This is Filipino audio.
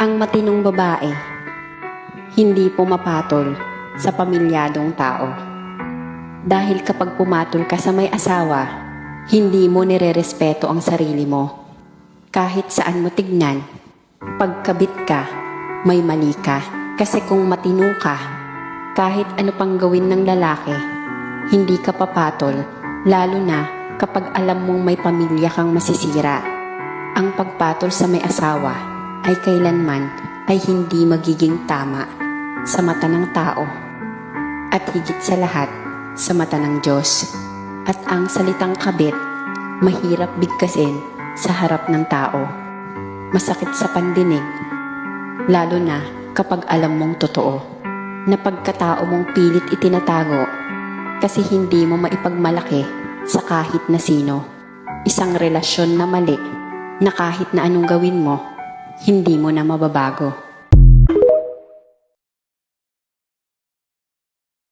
Ang matinong babae, hindi pumapatol sa pamilyadong tao. Dahil kapag pumatol ka sa may asawa, hindi mo nirerespeto ang sarili mo. Kahit saan mo tignan, pagkabit ka, may mali ka. Kasi kung matino ka, kahit ano pang gawin ng lalaki, hindi ka papatol, lalo na kapag alam mong may pamilya kang masisira. Ang pagpatol sa may asawa ay kailanman ay hindi magiging tama sa mata ng tao at higit sa lahat sa mata ng Diyos. At ang salitang kabit, mahirap bigkasin sa harap ng tao. Masakit sa pandinig, lalo na kapag alam mong totoo, na pagkatao mong pilit itinatago kasi hindi mo maipagmalaki sa kahit na sino. Isang relasyon na mali na kahit na anong gawin mo, hindi mo na mababago.